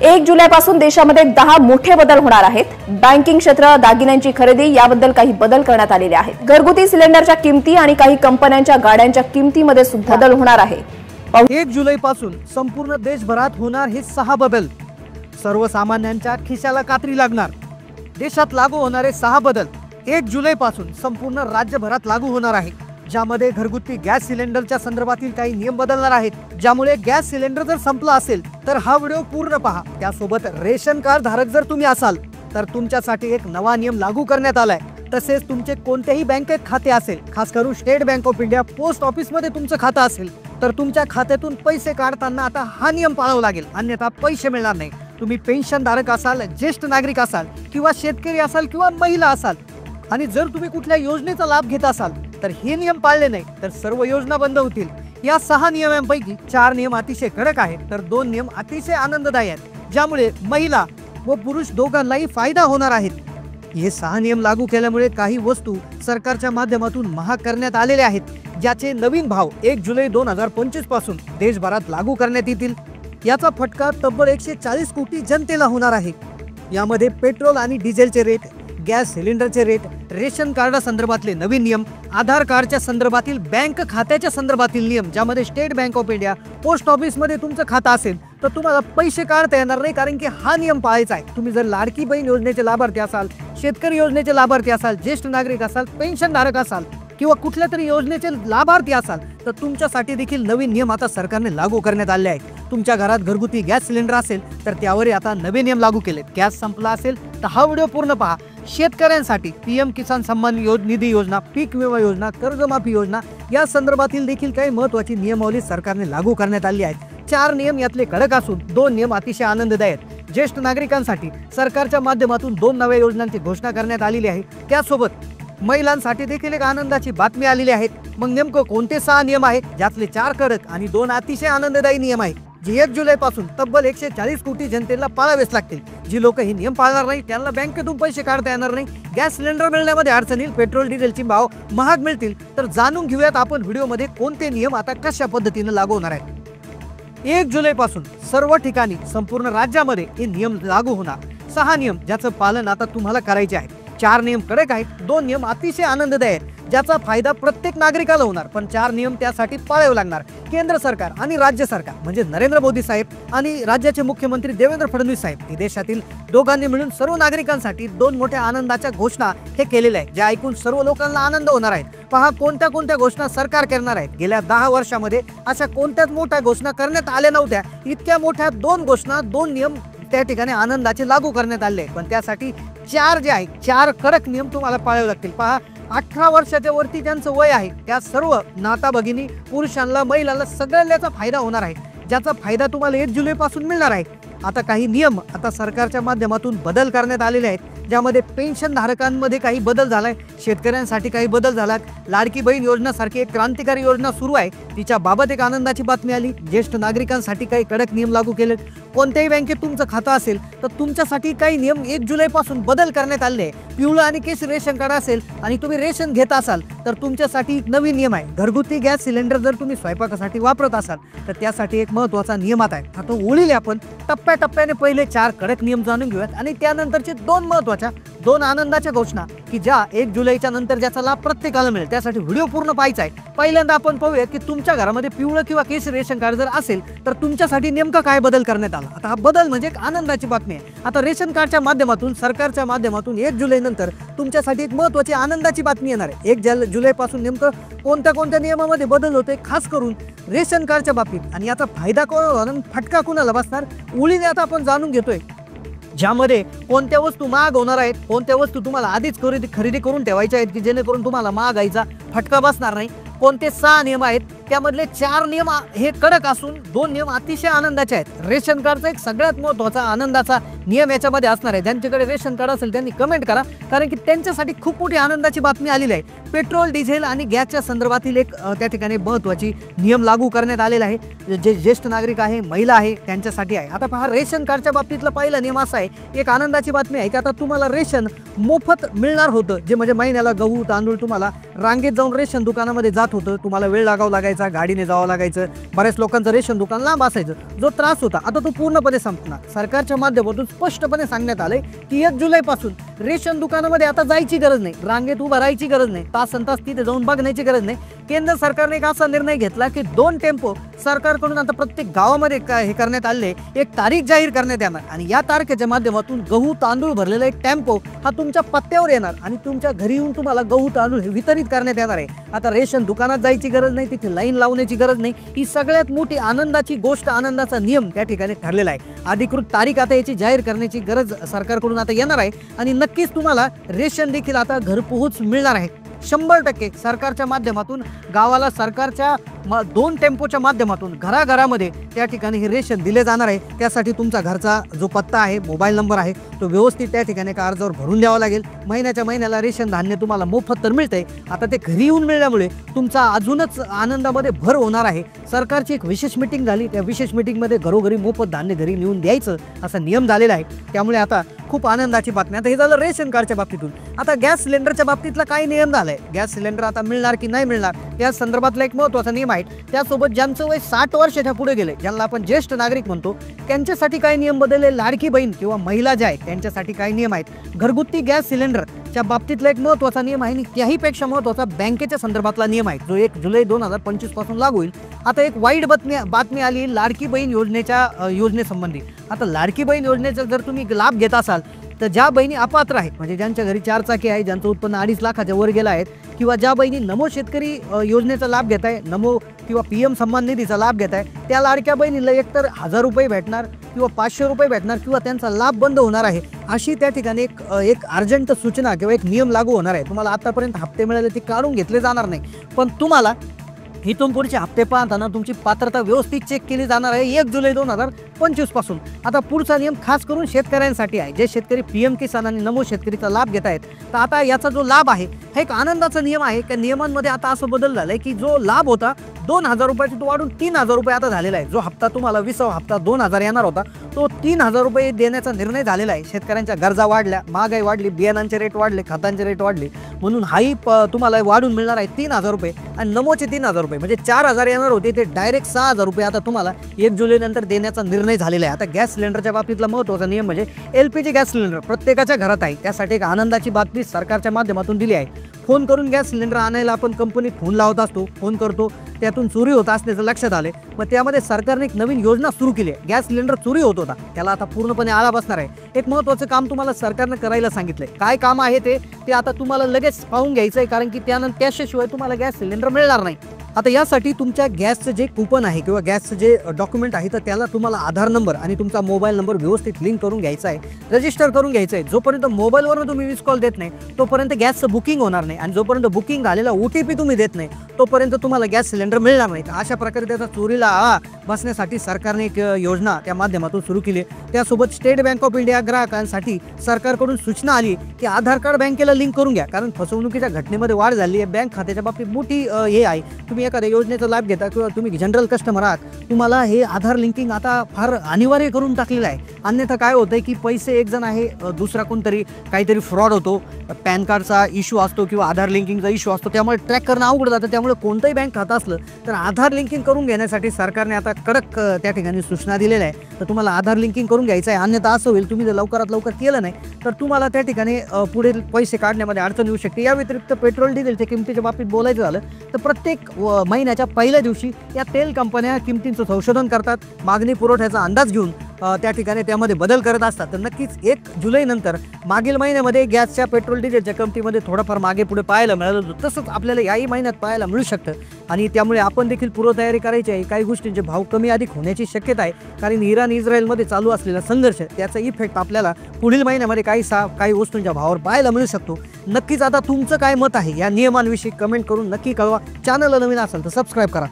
1 जुलैपासून देशामध्ये 10 मोठे बदल होणार आहेत। बँकिंग क्षेत्र, दागिन्यांची खरेदी याबद्दल काही बदल करण्यात आलेले आहेत। घरगुती सिलेंडरच्या किमती आणि काही कंपन्यांच्या गाड्यांच्या किमतीमध्ये सुद्धा बदल होणार आहे। 1 जुलैपासून संपूर्ण देशभरात होणार हे 6 बदल। सर्वसामान्यांच्या खिशाला कात्री लागणार। देशात लागू होणारे 6 बदल 1 जुलैपासून संपूर्ण राज्यभरात लागू होणार आहे, ज्यामध्ये घरगुती गॅस सिलेंडरच्या संदर्भातील काही नियम बदलणार आहेत, ज्यामुळे गॅस सिलेंडर जर संपला असेल तर हा व्हिडिओ पूर्ण पहा। त्यासोबत रेशन कार्ड धारक जर तुम्ही असाल तर तुमच्यासाठी एक नवा नियम लागू करण्यात आलाय। तसेच तुमचे कोणतेही बँकेत खाते असेल, खास करून state bank of India post office मध्ये तुमचं खातं असेल तर तुमच्या खात्यातून पैसे काढताना आता हा नियम पाळावा लागेल, अन्यथा पैसे मिळणार नाही। तुम्ही पेन्शन धारक असाल, ज्येष्ठ नागरिक असाल किंवा शेतकरी असाल किंवा महिला असाल आणि जर तुम्ही कुठल्या योजनेचा लाभ घेत असाल तर हे नियम पाळले नाही तर सर्व योजना बंद होतील। या 6 नियमांपैकी 4 नियम अतिशय कडक आहेत तर 2 नियम अतिशय आनंददायी आहेत, ज्यामुळे महिला व पुरुष दोघांनाही फायदा होणार आहे। हे 6 नियम लागू केल्यामुळे काही वस्तू सरकारच्या माध्यमातून महाग करण्यात आलेल्या आहेत, ज्याचे नवीन भाव 1 जुलै 2025 पासून देशभरात लागू करण्यात येतील। याचा फटका तब्बल 140 कोटी जनतेला होणार आहे। यामध्ये पेट्रोल आणि डिझेलचे रेट, गॅस सिलेंडरचे रेट, रेशन कार्ड संदर्भातले नवीन नियम, आधार कार्डच्या संदर्भातील बँक खात्याच्या संदर्भातील नियम, ज्यामध्ये state bank of India post office मध्ये तुमचं खातं असेल तर तुम्हाला पैसे काढता येणार नाही, कारण की हा नियम पाळायचा आहे। तुम्ही जर लाडकी बहीण योजनेचे लाभार्थी असाल, शेतकरी योजनेचे लाभार्थी असाल, ज्येष्ठ नागरिक असाल, पेन्शन धारक असाल किंवा कुठल्या तरी योजनेचे लाभार्थी असाल तर तुमच्यासाठी देखील नवीन नियम आता सरकारने लागू करण्यात आले आहेत। तुमच्या घरात घरगुती गॅस सिलेंडर असेल तर त्यावर आता नवे नियम लागू केलेत। गॅस संपला असेल तर हा व्हिडिओ पूर्ण पहा। शेतकऱ्यांसाठी पीएम किसान सन्मान निधी योजना, पीक विमा योजना, कर्जमाफी योजना या संदर्भातील देखील काही महत्त्वाची नियमावली सरकारने लागू करण्यात आली आहेत। 4 नियम यातले कडक असून 2 नियम अतिशय आनंददायी आहेत। ज्येष्ठ नागरिकांसाठी सरकारच्या माध्यमातून 2 नव्या योजनांची घोषणा करण्यात आलेली आहे। त्यासोबत महिलांसाठी देखील एक आनंदाची बातमी आलेली आहे। मग नेमकं कोणते 6 नियम आहेत, ज्यातले 4 कडक आणि 2 अतिशय आनंददायी नियम आहेत, जे 1 जुलैपासून तब्बल 140 कोटी जनतेला पाळावेच लागतील। जी लोक ही नियम पाळणार नाही त्यांना बँकेतून पैसे काढता येणार नाही, गॅस सिलेंडर मिळण्यामध्ये अडचण येईल, पेट्रोल डिझेलचे भाव महाग मिळतील। तर जाणून घेऊयात आपण व्हिडिओमध्ये कोणते नियम आता कशा पद्धतीने लागू होणार आहेत। 1 जुलैपासून सर्व ठिकाणी संपूर्ण राज्यामध्ये हे नियम लागू होणार। 6 नियम ज्याचं पालन आता तुम्हाला करायचे आहे। 4 नियम कडक आहेत, 2 नियम अतिशय आनंददायी आहेत, ज्याचा फायदा प्रत्येक नागरिकाला होणार, पण 4 नियम त्यासाठी पाळावे लागणार। केंद्र सरकार आणि राज्य सरकार म्हणजे नरेंद्र मोदी साहेब आणि राज्याचे मुख्यमंत्री देवेंद्र फडणवीस साहेब हे देशातील दोघांनी मिळून सर्व नागरिकांसाठी 2 मोठ्या आनंदाच्या घोषणा हे केलेल्या आहेत, ज्या ऐकून सर्व लोकांना आनंद होणार आहे। पहा कोणत्या कोणत्या घोषणा सरकार करणार आहेत। गेल्या 10 वर्षामध्ये अशा कोणत्याच मोठ्या घोषणा करण्यात आल्या नव्हत्या। इतक्या मोठ्या 2 घोषणा, 2 नियम त्या ठिकाणी आनंदाचे लागू करण्यात आले, पण त्यासाठी 4 जे आहे 4 कडक नियम तुम्हाला पाळावे लागतील। पहा 18 वर्षाच्या वरती ज्यांचं वय आहे त्या सर्व नाता भगिनी, पुरुषांना, महिलांना सगळ्यांना याचा फायदा होणार आहे, ज्याचा फायदा तुम्हाला 1 जुलैपासून मिळणार आहे। आता काही नियम आता सरकारच्या माध्यमातून बदल करण्यात आलेले आहेत, ज्यामध्ये पेन्शन धारकांमध्ये काही बदल झालाय, शेतकऱ्यांसाठी काही बदल झालाय, लाडकी बहीण योजनासारखी एक क्रांतिकारी योजना सुरू आहे, तिच्या बाबत एक आनंदाची बातमी आली। ज्येष्ठ नागरिकांसाठी काही कडक नियम लागू केलेत। कोणत्याही बँकेत तुमचं खातं असेल तर तुमच्यासाठी काही नियम 1 जुलैपासून बदल करण्यात आले आहे। पिवळं आणि केशरी रेशन कार्ड असेल आणि तुम्ही रेशन घेत असाल तर तुमच्यासाठी एक नवीन नियम आहे। घरगुती गॅस सिलेंडर जर तुम्ही स्वयंपाकासाठी वापरत असाल तर त्यासाठी एक महत्त्वाचा नियम आहे। आता ओळीले आपण टप्प्याटप्प्याने पहिले 4 कडक नियम जाणून घेऊयात आणि त्यानंतरचे 2 महत्त्वाच्या 2 आनंदाच्या घोषणा की ज्या 1 जुलैच्या नंतर ज्याचा लाभ प्रत्येकाला मिळेल। त्यासाठी व्हिडिओ पूर्ण पाहायचा आहे। पहिल्यांदा आपण पाहूया की तुमच्या घरामध्ये पिवळं किंवा केशरी रेशन कार्ड जर असेल तर तुमच्यासाठी नेमका काय बदल करण्यात आला। आता हा बदल म्हणजे एक आनंदाची बातमी आहे। आता रेशन कार्डच्या माध्यमातून, सरकारच्या माध्यमातून 1 जुलै नंतर तुमच्यासाठी एक महत्त्वाची आनंदाची बातमी येणार आहे। 1 जुलैपासून नेमकं कोणत्या कोणत्या नियमामध्ये बदल होते, खास करून रेशन कार्डच्या बाबतीत, आणि याचा फायदा कोणाला, फटका कोणाला बसणार, ओळीने आता आपण जाणून घेतोय। ज्यामध्ये कोणत्या वस्तू महाग होणार आहेत, कोणत्या वस्तू तुम्हाला आधीच खरेदी करून ठेवायच्या आहेत की जेणेकरून तुम्हाला महागाईचा फटका बसणार नाही, कोणते 6 नियम आहेत, त्यामधले 4 नियम हे कडक असून 2 नियम अतिशय आनंदाचे आहेत। रेशन कार्डचा एक सगळ्यात महत्त्वाचा आनंदाचा नियम याच्यामध्ये असणार आहे। ज्यांच्याकडे रेशन कार्ड असेल त्यांनी कमेंट करा, कारण की त्यांच्यासाठी खूप मोठी आनंदाची बातमी आलेली आहे। पेट्रोल, डिझेल आणि गॅसच्या संदर्भातील एक त्या ठिकाणी महत्त्वाची नियम लागू करण्यात आलेला आहे। जे ज्येष्ठ नागरिक आहे, महिला आहे त्यांच्यासाठी आहे। आता पहा रेशन कार्डच्या बाबतीतला पहिला नियम असा आहे, एक आनंदाची बातमी आहे की आता तुम्हाला रेशन मोफत मिळणार होतं, जे म्हणजे महिन्याला गहू तांदूळ तुम्हाला रांगेत जाऊन रेशन दुकानामध्ये जात होतं, तुम्हाला वेळ लागावा लागायचा। लागायचा, गाडीने जावं लागायचं, बऱ्याच लोकांचं रेशन दुकान लांब असायचं, जो त्रास होता आता तो पूर्णपणे संपणार। सरकारच्या माध्यमातून स्पष्टपणे सांगण्यात आलंय की 1 जुलैपासून रेशन दुकानामध्ये आता जायची गरज नाही, रांगेत उभं राहायची गरज नाही, तासंतास तिथे जाऊन बघण्याची गरज नाही। केंद्र सरकारने एक असा निर्णय घेतला की 2 टेम्पो सरकारकडून आता प्रत्येक गावामध्ये हे करण्यात आले, एक तारीख जाहीर करण्यात येणार आणि या तारखेच्या माध्यमातून गहू तांदूळ भरलेला एक टेम्पो हा तुमच्या पत्त्यावर येणार आणि तुमच्या घरी येऊन तुम्हाला गहू तांदूळ वितरित करण्यात येणार आहे। आता रेशन दुकानात जायची गरज नाही, तिथे लाईन लावण्याची गरज नाही। ही सगळ्यात मोठी आनंदाची गोष्ट, आनंदाचा नियम त्या ठिकाणी ठरलेला आहे। अधिकृत तारीख आता याची जाहीर करण्याची गरज सरकारकडून आता येणार आहे आणि नक्कीच तुम्हाला रेशन देखील आता घरपोहोच मिळणार आहे 100%। सरकारच्या माध्यमातून गावाला सरकारच्या 2 टेम्पोच्या माध्यमातून घराघरामध्ये त्या ठिकाणी हे रेशन दिले जाणार आहे। त्यासाठी तुमचा घरचा जो पत्ता आहे, मोबाईल नंबर आहे, तो व्यवस्थित त्या ठिकाणी एका अर्जावर भरून द्यावा लागेल। महिन्याच्या महिन्याला रेशन धान्य तुम्हाला मोफत तर मिळतंय, आता ते घरी येऊन मिळाल्यामुळे तुमचा अजूनच आनंदामध्ये भर होणार आहे। सरकारची एक विशेष मीटिंग झाली, त्या विशेष मीटिंगमध्ये घरोघरी मोफत धान्य घरी नेऊन द्यायचं असा नियम झालेला आहे। त्यामुळे आता खूप आनंदाची बातमी। आता हे झालं रेशन कार्डच्या बाबतीतून। आता गॅस सिलेंडरच्या बाबतीतला काय नियम झालाय, गॅस सिलेंडर आता मिळणार की नाही मिळणार या संदर्भातला एक महत्त्वाचा नियम आहे। त्यासोबत ज्यांचं वय 60 वर्षाच्या पुढे गेले, ज्यांना आपण ज्येष्ठ नागरिक म्हणतो, त्यांच्यासाठी काय नियम बदलले, लाडकी बहीण किंवा महिला ज्या आहेत त्यांच्यासाठी काय नियम आहेत। घरगुती गॅस सिलेंडरच्या बाबतीतला एक महत्त्वाचा नियम आहे आणि त्याहीपेक्षा महत्त्वाचा बँकेच्या संदर्भातला नियम आहे जो 1 जुलै 2025 पासून लागू होईल। आता एक वाईट बातमी आली लाडकी बहीण योजनेसंबंधी। आता लाडकी बहीण योजनेचा जर तुम्ही लाभ घेत असाल तर ज्या बहिणी अपात्र आहेत, म्हणजे ज्यांच्या घरी 4 चाकी आहे, ज्यांचं उत्पन्न 2.5 लाखाच्या वर गेलं आहे, किंवा ज्या बहिणी नमो शेतकरी योजनेचा लाभ घेत आहे, नमो किंवा PM सन्मान निधीचा लाभ घेत आहे, त्या लाडक्या बहिणीला एकतर 1000 रुपये भेटणार किंवा 500 रुपये भेटणार किंवा त्यांचा लाभ बंद होणार आहे, अशी त्या ठिकाणी एक अर्जंट सूचना किंवा एक नियम लागू होणार आहे। तुम्हाला आतापर्यंत हप्ते मिळाले ते काढून घेतले जाणार नाही, पण तुम्हाला इथून पुढचे हप्ते पाहताना तुमची पात्रता व्यवस्थित चेक केली जाणार आहे 1 जुलै 2025 पासून। आता पुढचा नियम खास करून शेतकऱ्यांसाठी आहे, जे शेतकरी PM किसान आणि नमो शेतकरीचा लाभ घेत आहेत। तर आता याचा जो लाभ आहे हा एक आनंदाचा नियम आहे। त्या नियमांमध्ये आता असं बदल झालाय की जो लाभ होता 2000 रुपयाचा तो वाढून 3000 रुपये आता झालेला आहे। जो हप्ता तुम्हाला 20वा हप्ता 2000 येणार होता तो 3000 रुपये देण्याचा निर्णय झालेला आहे। शेतकऱ्यांच्या गरजा वाढल्या, महागाई वाढली, बियाणांचे रेट वाढले, खतांचे रेट वाढले, म्हणून हाही तुम्हाला वाढून मिळणार आहे 3000 रुपये आणि नमोचे 3000 रुपये, म्हणजे 4000 येणार होते ते डायरेक्ट 6000 रुपये आता तुम्हाला 1 जुलै नंतर देण्याचा निर्णय झालेला आहे। आता गॅस सिलेंडरच्या बाबतीतला महत्त्वाचा नियम म्हणजे LPG गॅस सिलेंडर प्रत्येकाच्या घरात आहे, त्यासाठी एक आनंदाची बातमी सरकारच्या माध्यमातून दिली आहे। फोन करून गॅस सिलेंडर आणायला आपण कंपनीत फोन लावत असतो, फोन करतो, त्यातून चोरी होत असल्याचं लक्षात आले, मग त्यामध्ये सरकारने एक नवीन योजना सुरू केली आहे। गॅस सिलेंडर चोरी होत होता, त्याला आता पूर्णपणे आळा बसणार आहे। एक महत्त्वाचं काम तुम्हाला सरकारने करायला सांगितलंय, काय काम आहे ते आता तुम्हाला लगेच पाहून घ्यायचं आहे, कारण की त्याशिवाय तुम्हाला गॅस सिलेंडर मिळणार नाही। आता यासाठी तुमच्या गॅसचं जे कूपन आहे किंवा गॅसचं जे डॉक्युमेंट आहे तर त्याला तुम्हाला आधार नंबर आणि तुमचा मोबाईल नंबर व्यवस्थित लिंक करून घ्यायचा आहे, रजिस्टर करून घ्यायचं आहे। जोपर्यंत मोबाईलवरून तुम्ही मिस कॉल देत नाही तोपर्यंत गॅसचं बुकिंग होणार नाही आणि जोपर्यंत बुकिंग झालेला OTP तुम्ही देत नाही तोपर्यंत तुम्हाला गॅस सिलेंडर मिळणार नाही। अशा प्रकारे त्याचा चोरीला आळा बसण्यासाठी सरकारने एक योजना त्या माध्यमातून सुरू केली। त्यासोबत स्टेट बँक ऑफ इंडिया ग्राहकांसाठी सरकारकडून सूचना आली की आधार कार्ड बँकेला लिंक करून घ्या, कारण फसवणुकीच्या घटनेमध्ये वाढ झाली आहे। बँक खात्याच्या बाबतीत मोठी हे आहे, तुम्ही एखाद्या योजनेचा लाभ घेता किंवा तुम्ही जनरल कस्टमर आहात, तुम्हाला हे आधार लिंकिंग आता फार अनिवार्य करून टाकलेलं आहे। अन्यथा काय होतंय की पैसे एक जण आहे, दुसरा कोणतरी काहीतरी फ्रॉड होतो, पॅन कार्डचा इश्यू असतो किंवा आधार लिंकिंगचा इश्यू असतो, त्यामुळे ट्रॅक करणं अवघड जातं। त्यामुळे कोणतंही बँक खातं असलं तर आधार लिंकिंग करून घेण्यासाठी सरकारने आता कडक त्या ठिकाणी सूचना दिलेल्या आहे। तर तुम्हाला आधार लिंकिंग करून घ्यायचं आहे, अन्यथा असं होईल तुम्ही जर लवकरात लवकर केलं नाही तर तुम्हाला त्या ठिकाणी पुढे पैसे काढण्यामध्ये अडचण येऊ शकते। या व्यतिरिक्त पेट्रोल डिझेलच्या किमतीच्या बाबतीत बोलायचं झालं तर प्रत्येक महिन्याच्या पहिल्या दिवशी या तेल कंपन्या किमतींचं संशोधन करतात, मागणी पुरवठ्याचा अंदाज घेऊन त्या ठिकाणी त्यामध्ये बदल करत असतात। तर नक्कीच 1 जुलै नंतर मागील महिन्यामध्ये गॅसच्या पेट्रोल डिझेलच्या किमतीमध्ये थोडंफार मागे पुढे पाहायला मिळालं होतं, तसंच आपल्याला याही महिन्यात पाहायला मिळू शकतं आणि त्यामुळे आपण देखील पूर्वतयारी करायची आहे। काही गोष्टींचे भाव कमी अधिक होण्याची शक्यता आहे, कारण इराण इस्रायलमध्ये चालू असलेला संघर्ष त्याचा इफेक्ट आपल्याला पुढील महिन्यामध्ये काही वस्तूंच्या भावावर पाहायला मिळू शकतो। नक्कीच आता तुमचं काय मत आहे या नियमांविषयी कमेंट करून नक्की कळवा। चॅनलला नवीन असाल तर सबस्क्राईब करा।